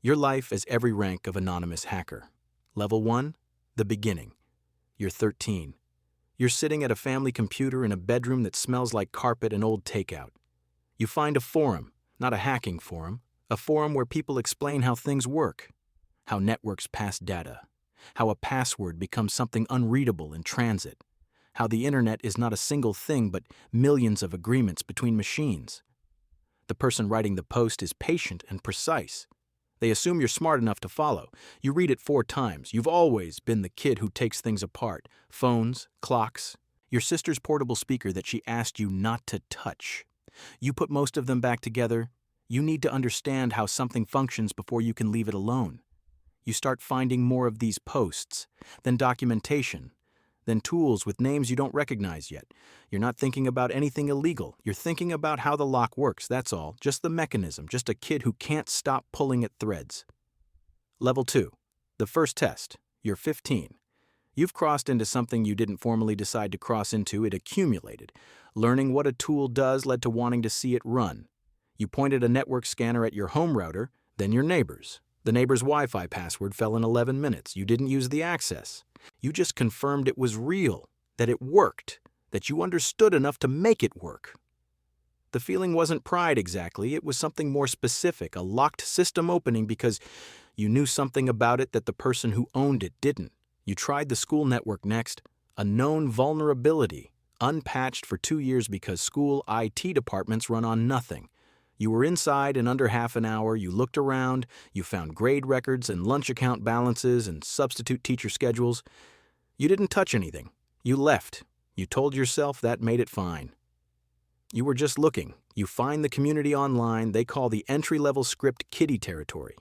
Your life is every rank of anonymous hacker. Level 1, the beginning. You're 13. You're sitting at a family computer in a bedroom that smells like carpet and old takeout. You find a forum, not a hacking forum, a forum where people explain how things work, how networks pass data, how a password becomes something unreadable in transit, how the internet is not a single thing but millions of agreements between machines. The person writing the post is patient and precise. They assume you're smart enough to follow. You read it 4 times. You've always been the kid who takes things apart. Phones, clocks, your sister's portable speaker that she asked you not to touch. You put most of them back together. You need to understand how something functions before you can leave it alone. You start finding more of these posts, then documentation, then tools with names you don't recognize yet. You're not thinking about anything illegal. You're thinking about how the lock works, that's all. Just the mechanism, just a kid who can't stop pulling at threads. Level 2. The first test. You're 15. You've crossed into something you didn't formally decide to cross into. It accumulated. Learning what a tool does led to wanting to see it run. You pointed a network scanner at your home router, then your neighbor's. The neighbor's Wi-Fi password fell in 11 minutes. You didn't use the access. You just confirmed it was real, that it worked, that you understood enough to make it work. The feeling wasn't pride exactly, it was something more specific, a locked system opening because you knew something about it that the person who owned it didn't. You tried the school network next, a known vulnerability, unpatched for 2 years because school IT departments run on nothing. You were inside in under half an hour, you looked around, you found grade records and lunch account balances and substitute teacher schedules. You didn't touch anything. You left. You told yourself that made it fine. You were just looking. You find the community online they call the entry-level script kiddie territory.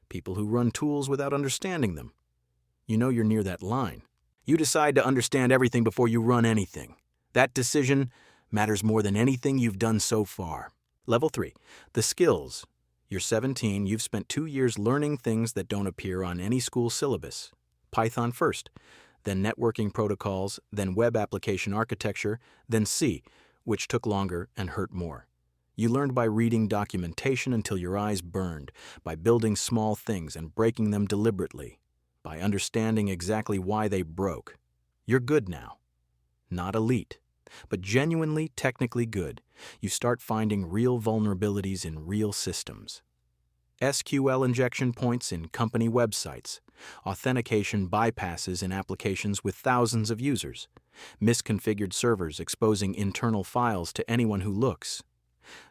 People who run tools without understanding them. You know you're near that line. You decide to understand everything before you run anything. That decision matters more than anything you've done so far. Level 3. The skills. You're 17, you've spent 2 years learning things that don't appear on any school syllabus. Python first, then networking protocols, then web application architecture, then C, which took longer and hurt more. You learned by reading documentation until your eyes burned, by building small things and breaking them deliberately, by understanding exactly why they broke. You're good now. Not elite, but genuinely technically good. You start finding real vulnerabilities in real systems. SQL injection points in company websites, authentication bypasses in applications with thousands of users, misconfigured servers exposing internal files to anyone who looks.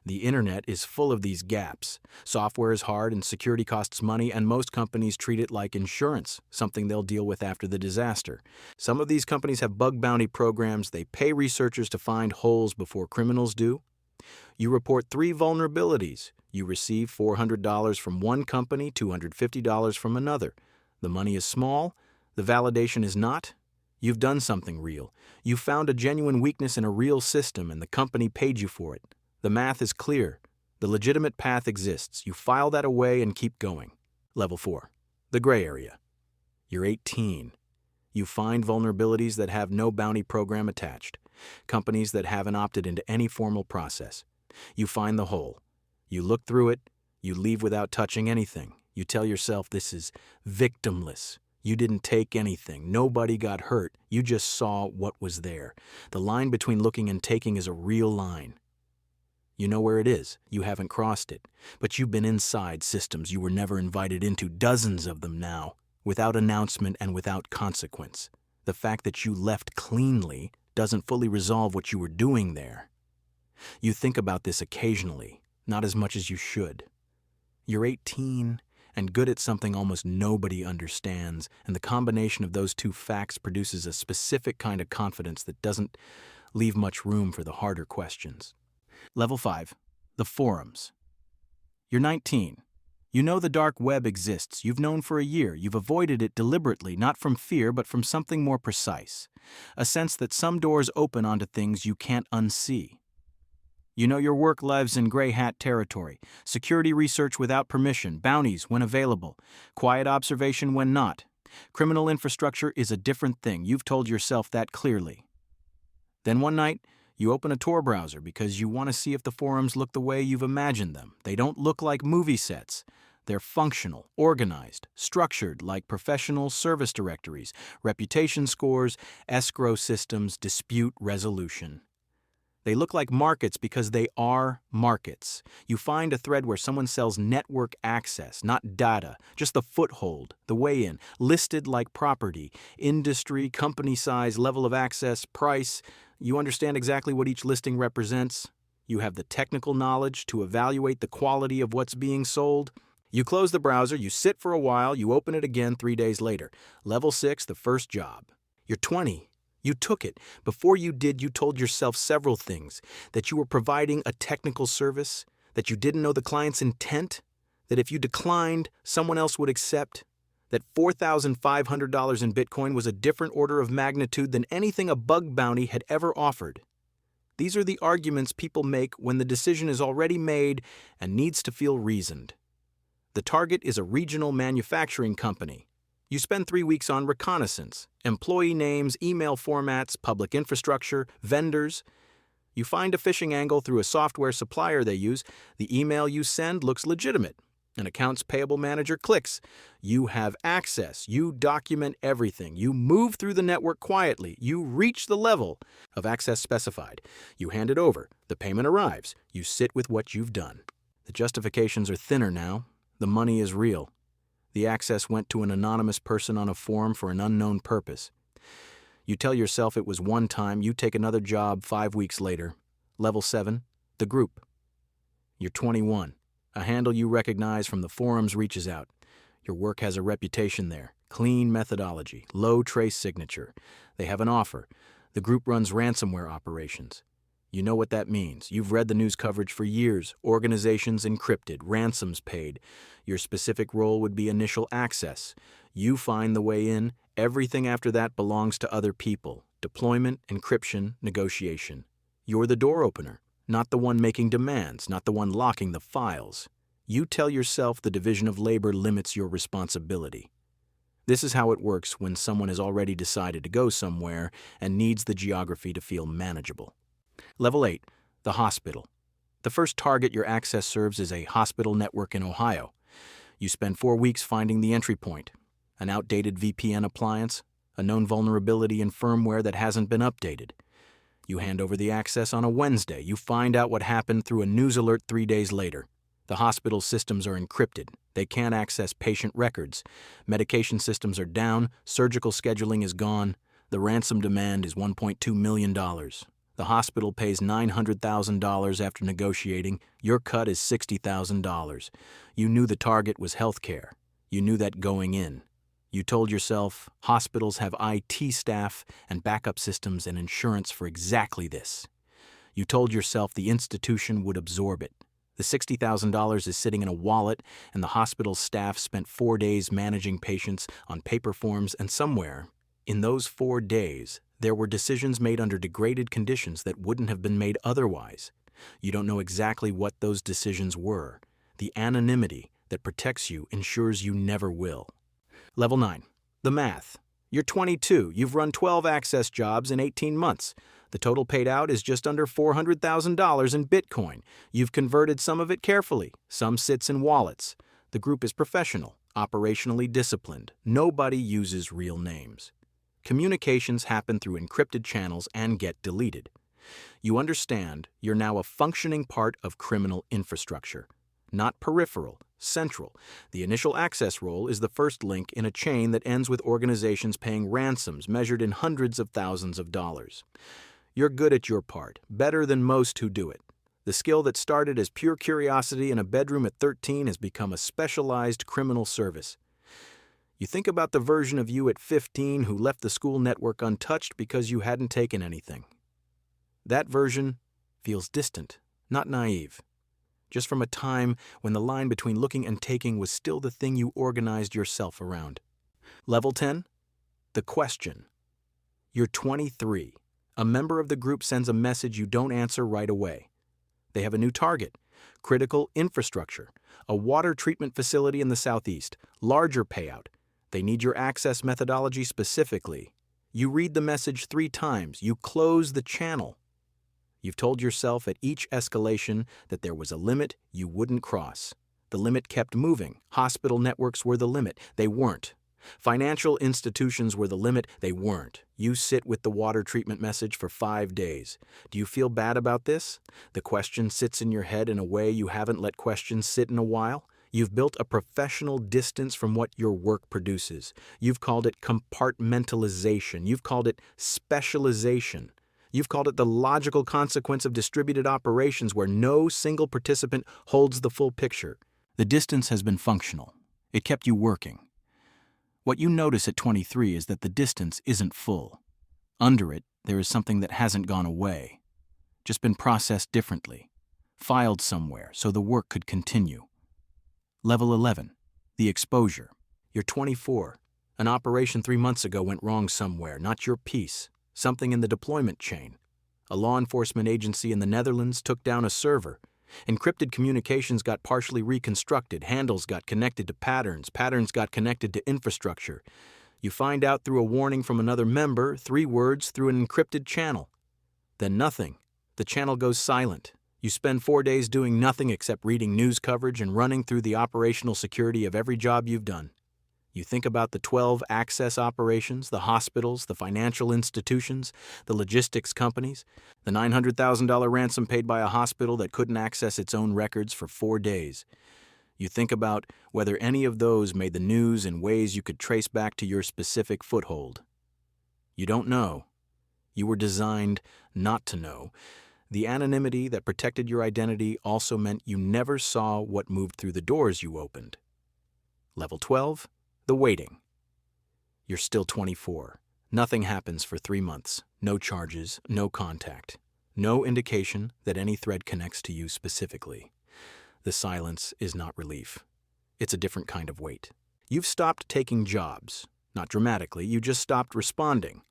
The internet is full of these gaps. Software is hard and security costs money, and most companies treat it like insurance, something they'll deal with after the disaster. Some of these companies have bug bounty programs. They pay researchers to find holes before criminals do. You report 3 vulnerabilities. You receive $400 from one company, $250 from another. The money is small. The validation is not. You've done something real. You found a genuine weakness in a real system, and the company paid you for it. The math is clear. The legitimate path exists. You file that away and keep going. Level 4. The gray area. You're 18. You find vulnerabilities that have no bounty program attached. Companies that haven't opted into any formal process. You find the hole. You look through it. You leave without touching anything. You tell yourself this is victimless. You didn't take anything. Nobody got hurt. You just saw what was there. The line between looking and taking is a real line. You know where it is. You haven't crossed it. But you've been inside systems you were never invited into, dozens of them now, without announcement and without consequence. The fact that you left cleanly doesn't fully resolve what you were doing there. You think about this occasionally, not as much as you should. You're 18 and good at something almost nobody understands, and the combination of those 2 facts produces a specific kind of confidence that doesn't leave much room for the harder questions. Level 5. The forums. You're 19. You know the dark web exists. You've known for a year. You've avoided it deliberately, not from fear, but from something more precise. A sense that some doors open onto things you can't unsee. You know your work lives in gray hat territory. Security research without permission, bounties when available, quiet observation when not. Criminal infrastructure is a different thing. You've told yourself that clearly. Then one night, you open a Tor browser because you want to see if the forums look the way you've imagined them. They don't look like movie sets. They're functional, organized, structured like professional service directories, reputation scores, escrow systems, dispute resolution. They look like markets because they are markets. You find a thread where someone sells network access, not data, just the foothold, the way in, listed like property, industry, company size, level of access, price. You understand exactly what each listing represents. You have the technical knowledge to evaluate the quality of what's being sold. You close the browser, you sit for a while, you open it again 3 days later. Level 6, the first job. You're 20. You took it. Before you did, you told yourself several things. That you were providing a technical service, that you didn't know the client's intent, that if you declined, someone else would accept, that $4,500 in Bitcoin was a different order of magnitude than anything a bug bounty had ever offered. These are the arguments people make when the decision is already made and needs to feel reasoned. The target is a regional manufacturing company. You spend 3 weeks on reconnaissance, employee names, email formats, public infrastructure, vendors. You find a phishing angle through a software supplier they use. The email you send looks legitimate. An accounts payable manager clicks. You have access. You document everything. You move through the network quietly. You reach the level of access specified. You hand it over. The payment arrives. You sit with what you've done. The justifications are thinner now. The money is real. The access went to an anonymous person on a forum for an unknown purpose. You tell yourself it was one time. You take another job 5 weeks later. Level 7, the group. You're 21. A handle you recognize from the forums reaches out. Your work has a reputation there. Clean methodology, low trace signature. They have an offer. The group runs ransomware operations. You know what that means. You've read the news coverage for years. Organizations encrypted, ransoms paid. Your specific role would be initial access. You find the way in. Everything after that belongs to other people. Deployment, encryption, negotiation. You're the door opener, not the one making demands, not the one locking the files. You tell yourself the division of labor limits your responsibility. This is how it works when someone has already decided to go somewhere and needs the geography to feel manageable. Level 8, the hospital. The first target your access serves is a hospital network in Ohio. You spend 4 weeks finding the entry point, an outdated VPN appliance, a known vulnerability in firmware that hasn't been updated. You hand over the access on a Wednesday. You find out what happened through a news alert 3 days later. The hospital systems are encrypted. They can't access patient records. Medication systems are down. Surgical scheduling is gone. The ransom demand is $1.2 million. The hospital pays $900,000 after negotiating. Your cut is $60,000. You knew the target was healthcare. You knew that going in. You told yourself hospitals have IT staff and backup systems and insurance for exactly this. You told yourself the institution would absorb it. The $60,000 is sitting in a wallet, and the hospital's staff spent 4 days managing patients on paper forms, and somewhere, in those 4 days, there were decisions made under degraded conditions that wouldn't have been made otherwise. You don't know exactly what those decisions were. The anonymity that protects you ensures you never will. Level 9, the math. You're 22. You've run 12 access jobs in 18 months. The total paid out is just under $400,000 in Bitcoin. You've converted some of it carefully. Some sits in wallets. The group is professional, operationally disciplined. Nobody uses real names. Communications happen through encrypted channels and get deleted. You understand you're now a functioning part of criminal infrastructure. Not peripheral, central. The initial access role is the first link in a chain that ends with organizations paying ransoms measured in hundreds of thousands of dollars. You're good at your part, better than most who do it. The skill that started as pure curiosity in a bedroom at 13 has become a specialized criminal service. You think about the version of you at 15 who left the school network untouched because you hadn't taken anything. That version feels distant, not naive. Just from a time when the line between looking and taking was still the thing you organized yourself around. Level 10, the question. You're 23. A member of the group sends a message you don't answer right away. They have a new target, critical infrastructure, a water treatment facility in the southeast, larger payout. They need your access methodology specifically. You read the message 3 times. You close the channel. You've told yourself at each escalation that there was a limit you wouldn't cross. The limit kept moving. Hospital networks were the limit. They weren't. Financial institutions were the limit. They weren't. You sit with the water treatment message for 5 days. Do you feel bad about this? The question sits in your head in a way you haven't let questions sit in a while. You've built a professional distance from what your work produces. You've called it compartmentalization. You've called it specialization. You've called it the logical consequence of distributed operations where no single participant holds the full picture. The distance has been functional. It kept you working. What you notice at 23 is that the distance isn't full. Under it, there is something that hasn't gone away, just been processed differently, filed somewhere so the work could continue. Level 11, the exposure. You're 24. An operation 3 months ago went wrong somewhere, not your piece, something in the deployment chain. A law enforcement agency in the Netherlands took down a server. Encrypted communications got partially reconstructed, handles got connected to patterns, patterns got connected to infrastructure. You find out through a warning from another member, 3 words through an encrypted channel. Then nothing. The channel goes silent. You spend 4 days doing nothing except reading news coverage and running through the operational security of every job you've done. You think about the 12 access operations, the hospitals, the financial institutions, the logistics companies, the $900,000 ransom paid by a hospital that couldn't access its own records for 4 days. You think about whether any of those made the news in ways you could trace back to your specific foothold. You don't know. You were designed not to know. The anonymity that protected your identity also meant you never saw what moved through the doors you opened. Level 12. The waiting. You're still 24. Nothing happens for 3 months. No charges, no contact. No indication that any thread connects to you specifically. The silence is not relief. It's a different kind of wait. You've stopped taking jobs. Not dramatically, you just stopped responding.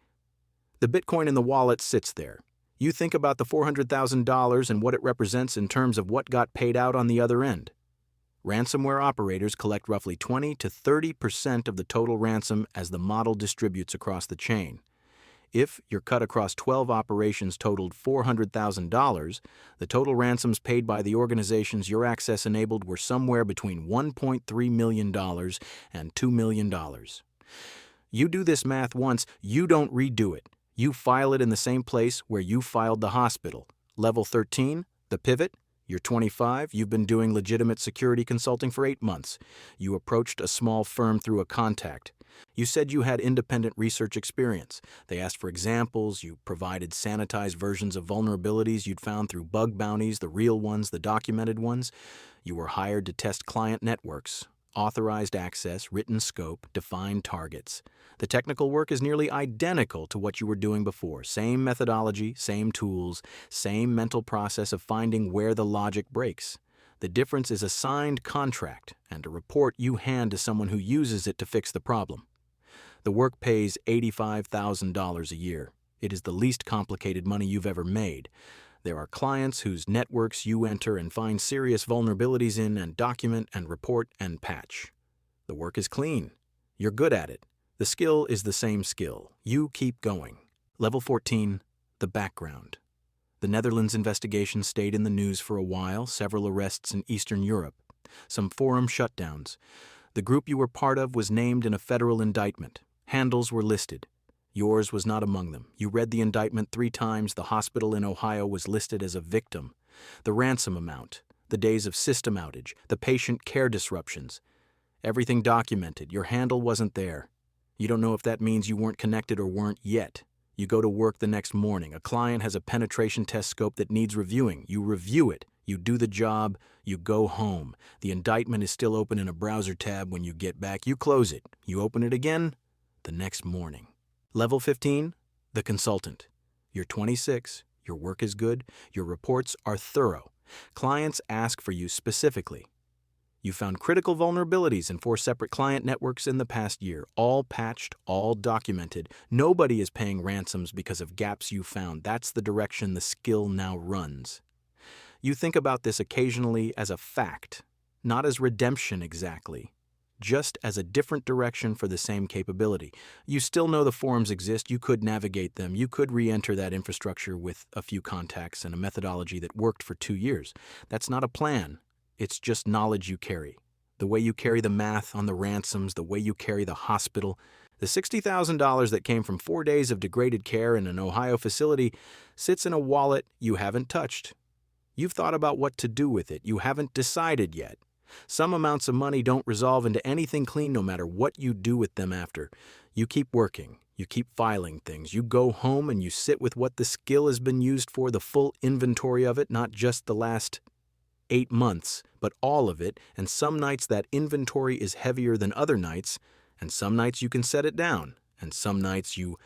The Bitcoin in the wallet sits there. You think about the $400,000 and what it represents in terms of what got paid out on the other end. Ransomware operators collect roughly 20 to 30% of the total ransom as the model distributes across the chain. If your cut across 12 operations totaled $400,000, the total ransoms paid by the organizations your access enabled were somewhere between $1.3 million and $2 million. You do this math once, you don't redo it. You file it in the same place where you filed the hospital. Level 13, the pivot. You're 25, you've been doing legitimate security consulting for 8 months. You approached a small firm through a contact. You said you had independent research experience. They asked for examples, you provided sanitized versions of vulnerabilities you'd found through bug bounties, the real ones, the documented ones. You were hired to test client networks, authorized access, written scope, defined targets. The technical work is nearly identical to what you were doing before. Same methodology, same tools, same mental process of finding where the logic breaks. The difference is a signed contract and a report you hand to someone who uses it to fix the problem. The work pays $85,000 a year. It is the least complicated money you've ever made. There are clients whose networks you enter and find serious vulnerabilities in and document and report and patch. The work is clean. You're good at it. The skill is the same skill. You keep going. Level 14, the background. The Netherlands investigation stayed in the news for a while, several arrests in Eastern Europe, some forum shutdowns. The group you were part of was named in a federal indictment. Handles were listed. Yours was not among them. You read the indictment 3 times. The hospital in Ohio was listed as a victim. The ransom amount, the days of system outage, the patient care disruptions. Everything documented. Your handle wasn't there. You don't know if that means you weren't connected or weren't yet. You go to work the next morning. A client has a penetration test scope that needs reviewing. You review it. You do the job. You go home. The indictment is still open in a browser tab when you get back. You close it. You open it again the next morning. Level 15, the consultant. You're 26. Your work is good. Your reports are thorough. Clients ask for you specifically. You found critical vulnerabilities in 4 separate client networks in the past year, all patched, all documented. Nobody is paying ransoms because of gaps you found. That's the direction the skill now runs. You think about this occasionally as a fact, not as redemption exactly, just as a different direction for the same capability. You still know the forums exist. You could navigate them. You could re-enter that infrastructure with a few contacts and a methodology that worked for 2 years. That's not a plan. It's just knowledge you carry. The way you carry the math on the ransoms, the way you carry the hospital. The $60,000 that came from 4 days of degraded care in an Ohio facility sits in a wallet you haven't touched. You've thought about what to do with it. You haven't decided yet. Some amounts of money don't resolve into anything clean no matter what you do with them after. You keep working. You keep filing things. You go home and you sit with what the skill has been used for, the full inventory of it, not just the last 8 months, but all of it, and some nights that inventory is heavier than other nights, and some nights you can set it down, and some nights you